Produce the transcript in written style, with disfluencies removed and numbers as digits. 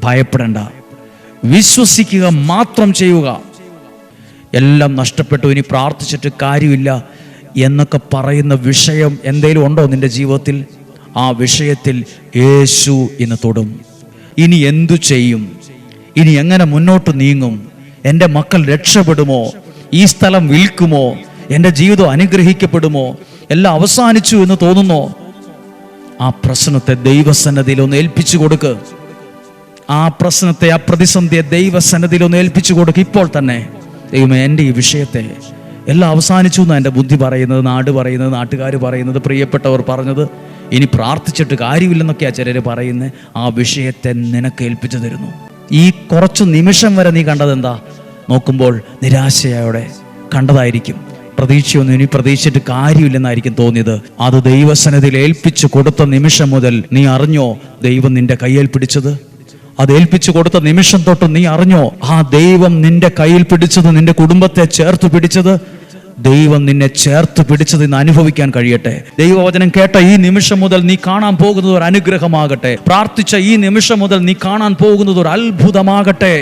ഭയപ്പെടേണ്ട, വിശ്വസിക്കുക മാത്രം ചെയ്യുക. എല്ലാം നഷ്ടപ്പെട്ടു, ഇനി പ്രാർത്ഥിച്ചിട്ട് കാര്യമില്ല എന്നൊക്കെ പറയുന്ന വിഷയം എന്തെങ്കിലും ഉണ്ടോ നിൻ്റെ ജീവിതത്തിൽ? ആ വിഷയത്തിൽ യേശു ഇന്ന് തൊടും. ഇനി എന്തു ചെയ്യും? ഇനി എങ്ങനെ മുന്നോട്ട് നീങ്ങും? എൻ്റെ മക്കൾ രക്ഷപ്പെടുമോ? ഈ സ്ഥലം വിൽക്കുമോ? എൻ്റെ ജീവിതം അനുഗ്രഹിക്കപ്പെടുമോ? എല്ലാം അവസാനിച്ചു എന്ന് തോന്നുന്നോ? ആ പ്രശ്നത്തെ ദൈവസന്നിധിയിൽ ഒന്ന് ഏൽപ്പിച്ചു കൊടുക്ക്. ആ പ്രശ്നത്തെ, ആ പ്രതിസന്ധിയെ ദൈവസന്നിധിയിൽ ഒന്ന് ഏൽപ്പിച്ചു കൊടുക്ക് ഇപ്പോൾ തന്നെ. ദൈവമേ, എൻ്റെ ഈ വിഷയത്തെ എല്ലാം അവസാനിച്ചു എന്നാണ് എൻ്റെ ബുദ്ധി പറയുന്നത്, നാട് പറയുന്നത്, നാട്ടുകാർ പറയുന്നത്, പ്രിയപ്പെട്ടവർ പറഞ്ഞത്. ഇനി പ്രാർത്ഥിച്ചിട്ട് കാര്യമില്ലെന്നൊക്കെയാണ് ചിലർ പറയുന്നത്. ആ വിഷയത്തെ നിനക്ക് ഏൽപ്പിച്ചു തരുന്നു. ഈ കുറച്ചു നിമിഷം വരെ നീ കണ്ടതെന്താ? നോക്കുമ്പോൾ നിരാശയോടെ കണ്ടതായിരിക്കും. പ്രതീക്ഷയൊന്നും ഇനി പ്രതീക്ഷിച്ചിട്ട് കാര്യമില്ലെന്നായിരിക്കും തോന്നിയത്. അത് ദൈവസന്നിധിയിൽ ഏൽപ്പിച്ചു കൊടുത്ത നിമിഷം മുതൽ നീ അറിഞ്ഞോ ദൈവം നിന്റെ കയ്യിൽ പിടിച്ചത്? അത് ഏൽപ്പിച്ചു കൊടുത്ത നിമിഷം തൊട്ട് നീ അറിഞ്ഞോ ആ ദൈവം നിന്റെ കയ്യിൽ പിടിച്ചത്, നിന്റെ കുടുംബത്തെ ചേർത്ത് പിടിച്ചത്? ദൈവം നിന്നെ ചേർത്ത് പിടിച്ചത് ഇന്ന് അനുഭവിക്കാൻ കഴിയട്ടെ. ദൈവവചനം കേട്ട ഈ നിമിഷം മുതൽ നീ കാണാൻ പോകുന്നത് ഒരു അനുഗ്രഹമാകട്ടെ. പ്രാർത്ഥിച്ച ഈ നിമിഷം മുതൽ നീ കാണാൻ പോകുന്നത് ഒരു അത്ഭുതമാകട്ടെ.